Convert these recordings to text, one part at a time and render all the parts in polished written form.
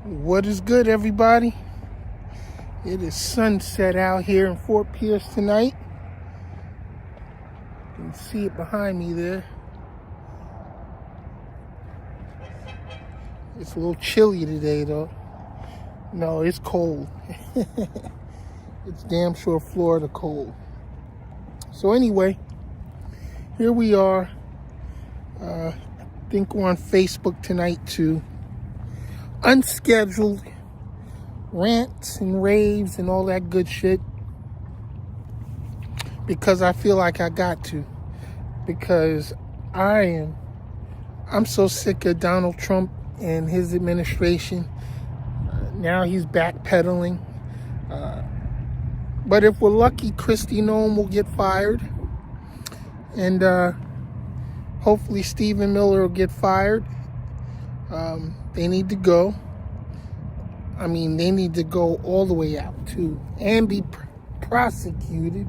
What is good, everybody? It is sunset out here in Fort Pierce tonight. You can see it behind me there. It's a little chilly today, though. No, it's cold. It's damn sure Florida cold. So anyway, here we are. I think we're on Facebook tonight too. Unscheduled rants and raves and all that good shit, because I feel like I got to, because I'm so sick of Donald Trump and his administration. Now he's backpedaling, but if we're lucky, Kristi Noem will get fired, and hopefully Stephen Miller will get fired. They need to go. I mean, they need to go all the way out, too, and be prosecuted.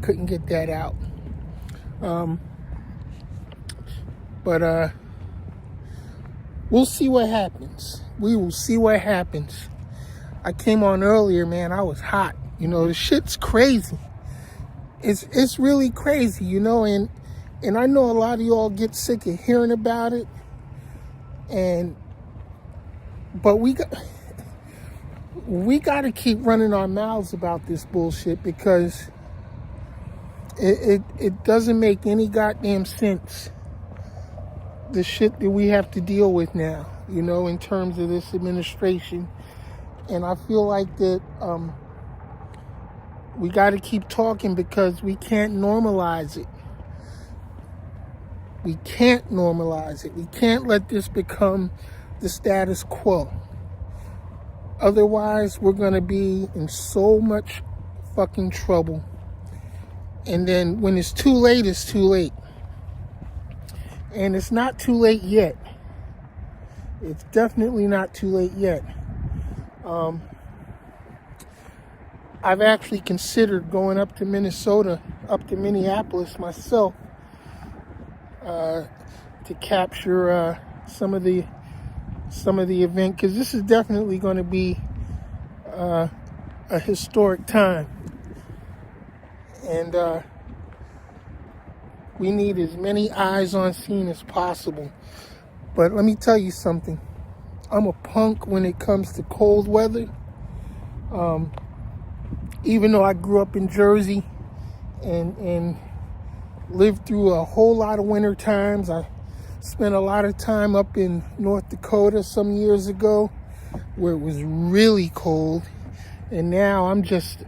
Couldn't get that out. But we'll see what happens. We will see what happens. I came on earlier, man. I was hot. You know, the shit's crazy. It's really crazy, you know, and I know a lot of y'all get sick of hearing about it. But we got to keep running our mouths about this bullshit, because it doesn't make any goddamn sense, the shit that we have to deal with now, you know, in terms of this administration. And I feel like that we got to keep talking, because we can't normalize it. We can't normalize it. We can't let this become the status quo. Otherwise, we're going to be in so much fucking trouble. And then when it's too late, it's too late. And it's not too late yet. It's definitely not too late yet. I've actually considered going up to Minnesota, up to Minneapolis myself, to capture some of the event, because this is definitely going to be a historic time, and we need as many eyes on scene as possible. But let me tell you something. I'm a punk when it comes to cold weather. Even though I grew up in Jersey and lived through a whole lot of winter times, I spent a lot of time up in North Dakota some years ago, where it was really cold. And now I'm just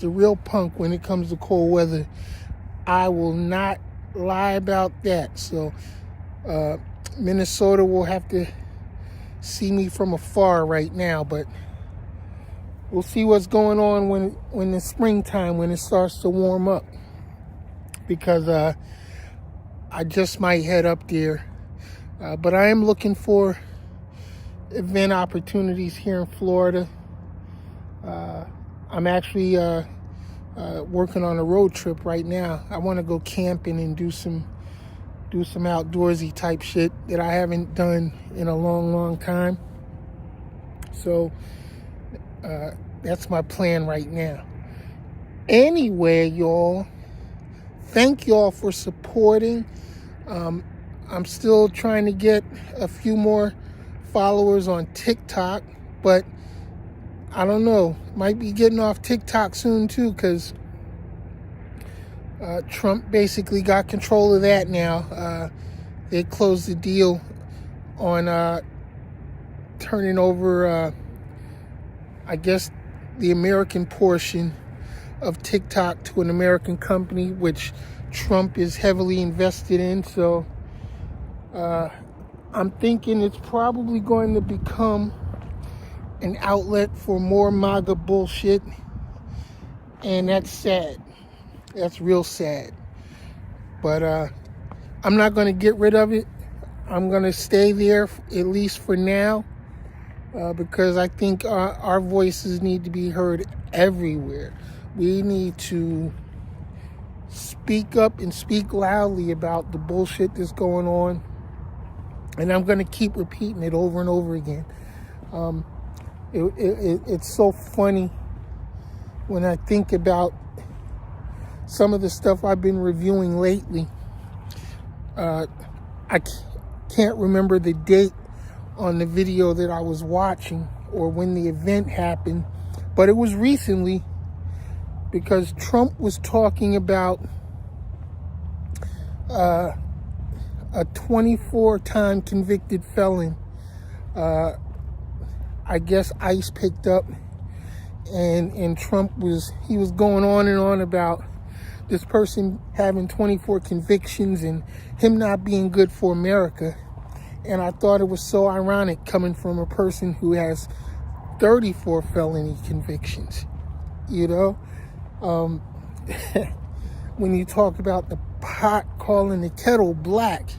a real punk when it comes to cold weather. I will not lie about that. So Minnesota will have to see me from afar right now, but we'll see what's going on when it's springtime, when it starts to warm up, because I just might head up there. But I am looking for event opportunities here in Florida. I'm actually working on a road trip right now. I want to go camping and do some outdoorsy type shit that I haven't done in a long time. So that's my plan right now. Anyway, y'all, thank y'all for supporting. I'm still trying to get a few more followers on TikTok, but I don't know. Might be getting off TikTok soon too, because Trump basically got control of that now. They closed the deal on turning over, I guess, the American portion of TikTok to an American company, which Trump is heavily invested in. So I'm thinking it's probably going to become an outlet for more MAGA bullshit, and that's sad. That's real sad. But I'm not going to get rid of it. I'm going to stay there, at least for now, because I think our voices need to be heard everywhere. We need to speak up and speak loudly about the bullshit that's going on. And I'm going to keep repeating it over and over again. It's so funny when I think about some of the stuff I've been reviewing lately. I can't remember the date on the video that I was watching or when the event happened, but it was recently, because Trump was talking about a 24-time convicted felon. I guess ICE picked up, and Trump was going on and on about this person having 24 convictions and him not being good for America. And I thought it was so ironic coming from a person who has 34 felony convictions, you know? When you talk about the pot calling the kettle black,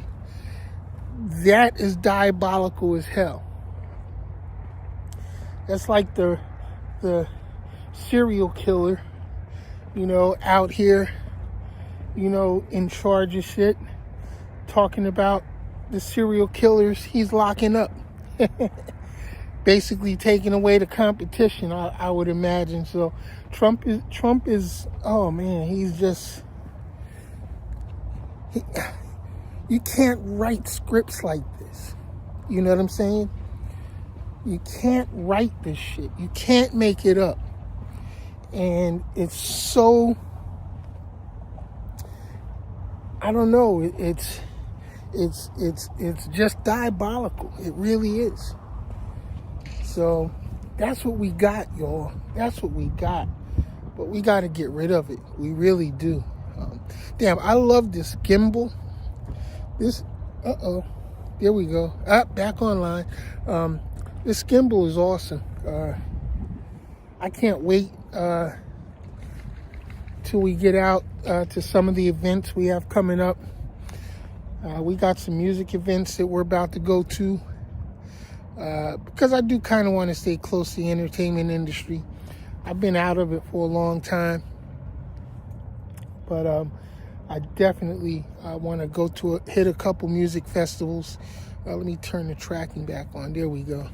that is diabolical as hell. That's like the serial killer, you know, out here, you know, in charge of shit, talking about the serial killers he's locking up. Basically taking away the competition, I would imagine. So Trump is, oh man, he's just, you can't write scripts like this. You know what I'm saying? You can't write this shit. You can't make it up. And it's so, I don't know, it's just diabolical. It really is. So that's what we got, y'all. That's what we got. But we got to get rid of it. We really do. Damn, I love this gimbal. This, there we go. Back online. This gimbal is awesome. I can't wait till we get out to some of the events we have coming up. We got some music events that we're about to go to. Because I do kind of want to stay close to the entertainment industry. I've been out of it for a long time. But I definitely want to go to hit a couple music festivals. Let me turn the tracking back on. There we go.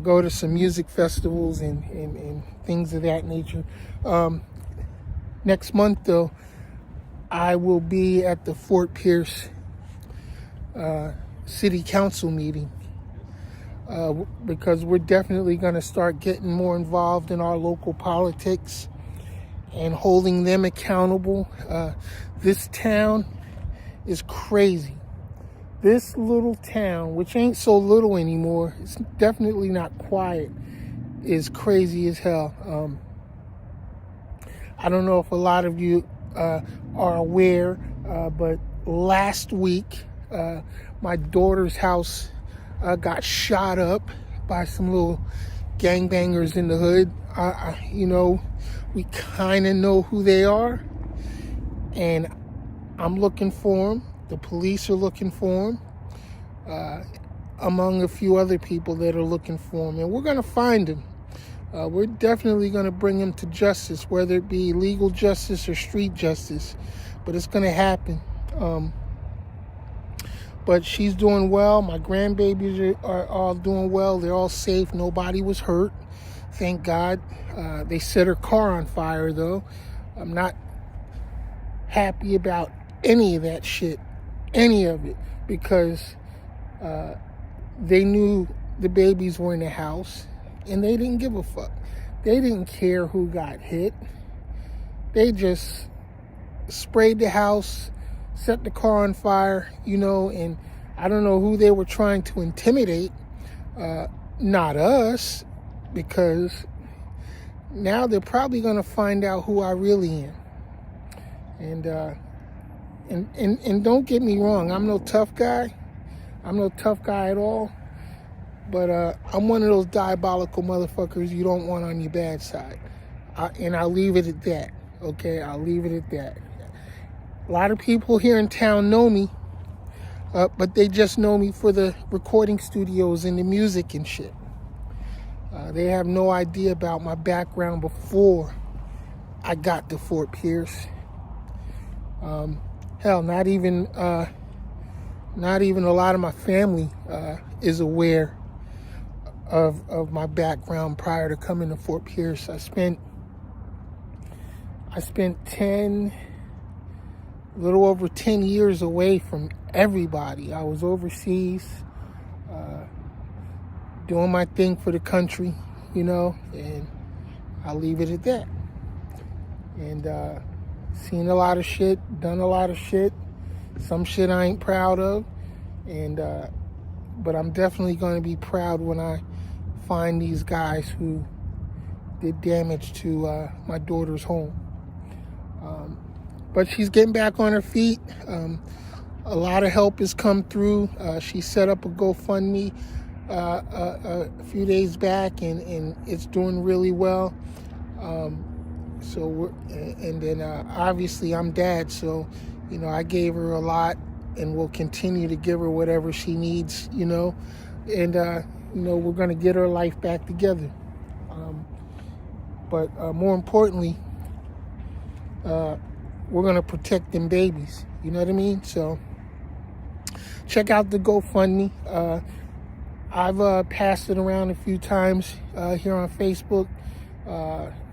Go to some music festivals and things of that nature. Next month, though, I will be at the Fort Pierce City Council meeting. Because we're definitely going to start getting more involved in our local politics and holding them accountable. This town is crazy. This little town, which ain't so little anymore, it's definitely not quiet, is crazy as hell. I don't know if a lot of you are aware, but last week, my daughter's house got shot up by some little gangbangers in the hood. You know, we kind of know who they are, and I'm looking for them. The police are looking for them, among a few other people that are looking for them, and we're going to find them. We're definitely going to bring them to justice, whether it be legal justice or street justice, but it's going to happen. But she's doing well. My grandbabies are all doing well. They're all safe. Nobody was hurt. Thank God. They set her car on fire, though. I'm not happy about any of that shit. Any of it. Because they knew the babies were in the house. And they didn't give a fuck. They didn't care who got hit. They just sprayed the house, set the car on fire, you know, and I don't know who they were trying to intimidate. Not us, because now they're probably going to find out who I really am. And don't get me wrong, I'm no tough guy. I'm no tough guy at all. But I'm one of those diabolical motherfuckers you don't want on your bad side. And I'll leave it at that, okay? I'll leave it at that. A lot of people here in town know me, but they just know me for the recording studios and the music and shit. They have no idea about my background before I got to Fort Pierce. Hell, not even a lot of my family is aware of my background prior to coming to Fort Pierce. I spent a little over 10 years away from everybody. I was overseas, doing my thing for the country, and I'll leave it at that. And seen a lot of shit, done a lot of shit. Some shit I ain't proud of, but I'm definitely going to be proud when I find these guys who did damage to my daughter's home. But she's getting back on her feet. A lot of help has come through. She set up a GoFundMe a few days back, and it's doing really well. Obviously I'm dad, so I gave her a lot, and will continue to give her whatever she needs, and we're going to get her life back together. But more importantly, we're going to protect them babies. You know what I mean? So check out the GoFundMe. I've passed it around a few times here on Facebook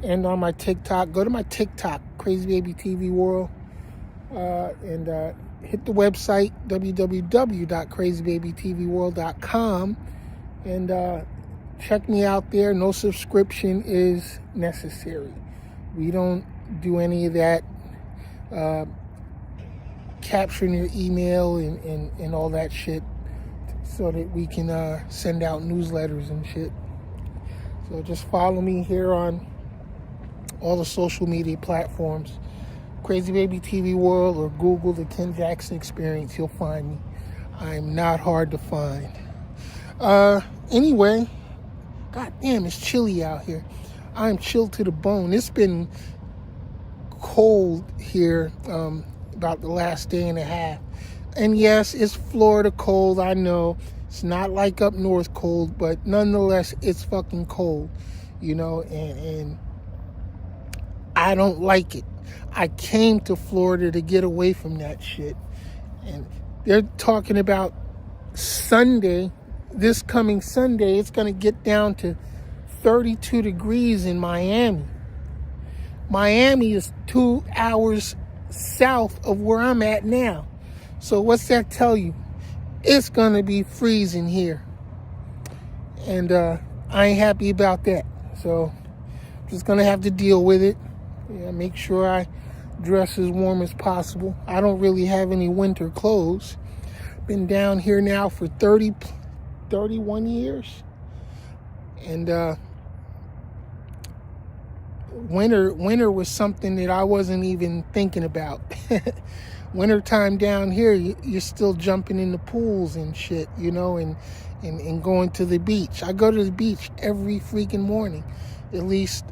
and on my TikTok. Go to my TikTok, Crazy Baby TV World, and hit the website, www.crazybabytvworld.com, and check me out there. No subscription is necessary. We don't do any of that capturing your email and all that shit so that we can send out newsletters and shit. So just follow me here on all the social media platforms. Crazy Baby TV World, or Google the Ken Jackson Experience. You'll find me. I'm not hard to find. Anyway, god damn, it's chilly out here. I'm chilled to the bone. It's been cold here about the last day and a half. And yes, it's Florida cold, I know. It's not like up north cold, but nonetheless, it's fucking cold, and I don't like it. I came to Florida to get away from that shit. And they're talking about Sunday, this coming Sunday, it's going to get down to 32 degrees in Miami. Miami is 2 hours south of where I'm at now. So what's that tell you? It's going to be freezing here. And I ain't happy about that. So just going to have to deal with it. Make sure I dress as warm as possible. I don't really have any winter clothes. Been down here now for 31 years. And winter was something that I wasn't even thinking about. Wintertime down here, you're still jumping in the pools and shit, and going to the beach. I go to the beach every freaking morning, at least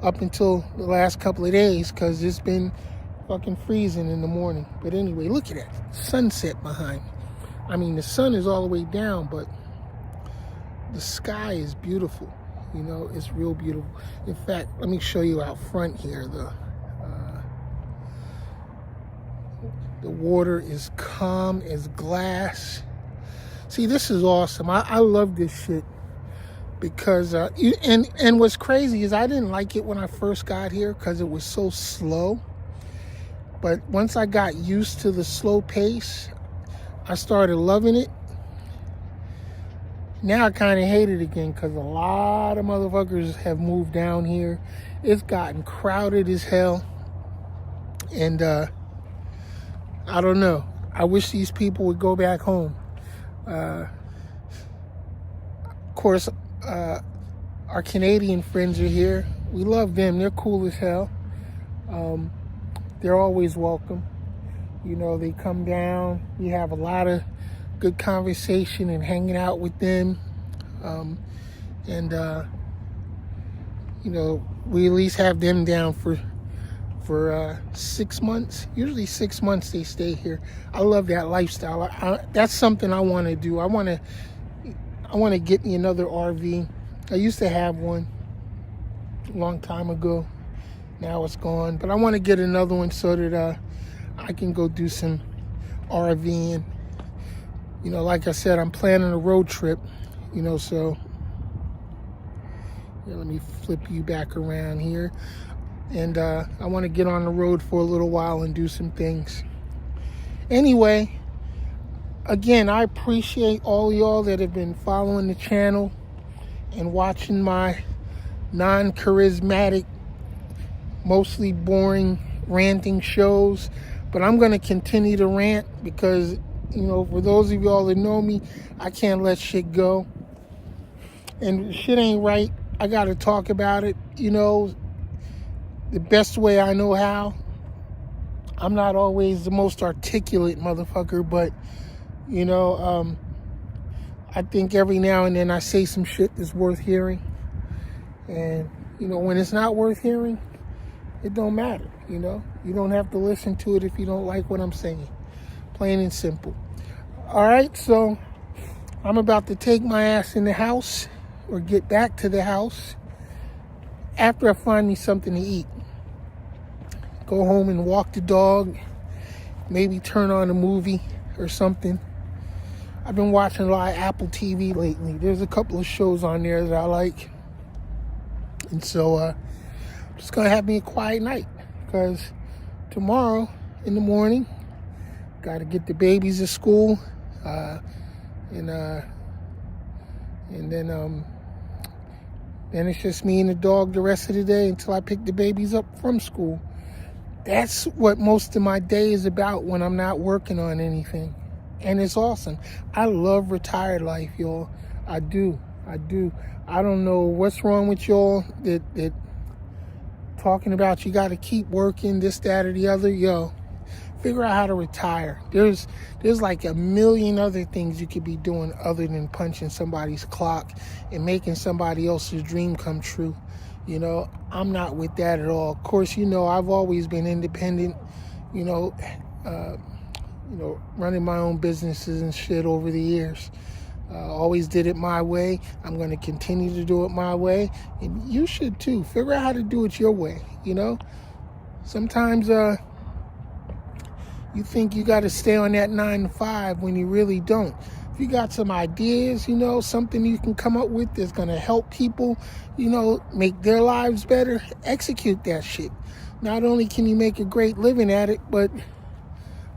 up until the last couple of days, because it's been fucking freezing in the morning. But anyway, look at that sunset behind me. I mean, the sun is all the way down, but the sky is beautiful. It's real beautiful. In fact, let me show you out front here. The water is calm as glass. See, this is awesome. I love this shit because and what's crazy is I didn't like it when I first got here because it was so slow. But once I got used to the slow pace, I started loving it. Now I kind of hate it again because a lot of motherfuckers have moved down here. It's gotten crowded as hell. And I don't know. I wish these people would go back home. Of course, our Canadian friends are here. We love them. They're cool as hell. They're always welcome. They come down. We have a lot of good conversation and hanging out with them. We at least have them down for 6 months. Usually 6 months they stay here. I love that lifestyle. That's something I want to do. I want to get me another RV. I used to have one a long time ago. Now it's gone. But I want to get another one so that I can go do some RVing. Like I said, I'm planning a road trip. So Here, let me flip you back around here. And I want to get on the road for a little while and do some things. Anyway, again, I appreciate all y'all that have been following the channel and watching my non-charismatic, mostly boring, ranting shows. But I'm going to continue to rant because, you know, for those of y'all that know me, I can't let shit go. And shit ain't right. I got to talk about it, you know, the best way I know how. I'm not always the most articulate motherfucker, but, you know, I think every now and then I say some shit that's worth hearing. And, you know, when it's not worth hearing, it don't matter, you know. You don't have to listen to it if you don't like what I'm saying. Plain and simple. All right, so I'm about to take my ass in the house or get back to the house after I find me something to eat. Go home and walk the dog, maybe turn on a movie or something. I've been watching a lot of Apple TV lately. There's a couple of shows on there that I like. And so I'm just going to have me a quiet night because tomorrow in the morning, got to get the babies to school. And then it's just me and the dog the rest of the day until I pick the babies up from school. That's what most of my day is about when I'm not working on anything. And it's awesome. I love retired life, y'all. I do. I don't know what's wrong with y'all that talking about you got to keep working, this, that, or the other. Yo, figure out how to retire. There's like a million other things you could be doing other than punching somebody's clock and making somebody else's dream come true. You know, I'm not with that at all. Of course, you know, I've always been independent, you know, running my own businesses and shit over the years. Always did it my way. I'm going to continue to do it my way. And you should too. Figure out how to do it your way, you know. Sometimes you think you got to stay on that 9 to 5 when you really don't. If you got some ideas, you know, something you can come up with that's going to help people, you know, make their lives better, execute that shit. Not only can you make a great living at it, but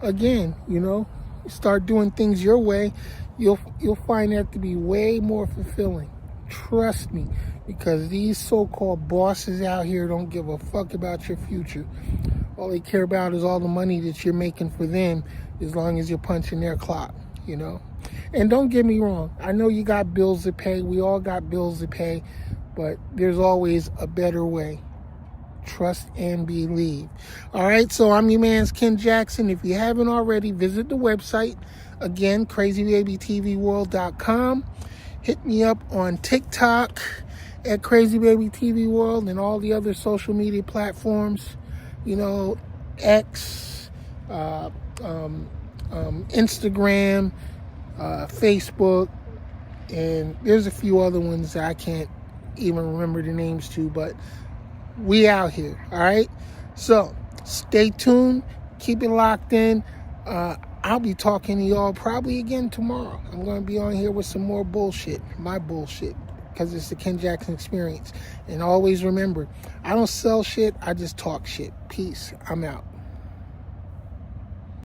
again, you know, start doing things your way, you'll find that to be way more fulfilling. Trust me, because these so-called bosses out here don't give a fuck about your future. All they care about is all the money that you're making for them as long as you're punching their clock, you know. And don't get me wrong, I know you got bills to pay. We all got bills to pay, but there's always a better way. Trust and believe. All right, so I'm your man's Ken Jackson. If you haven't already, visit the website. Again, crazybabytvworld.com. Hit me up on TikTok at crazybabytvworld and all the other social media platforms. You know, X, Instagram, Facebook, and there's a few other ones that I can't even remember the names to, but we out here, all right? So stay tuned, keep it locked in. I'll be talking to y'all probably again tomorrow. I'm going to be on here with some more bullshit, my bullshit, because it's the Ken Jackson Experience. And always remember, I don't sell shit, I just talk shit. Peace. I'm out.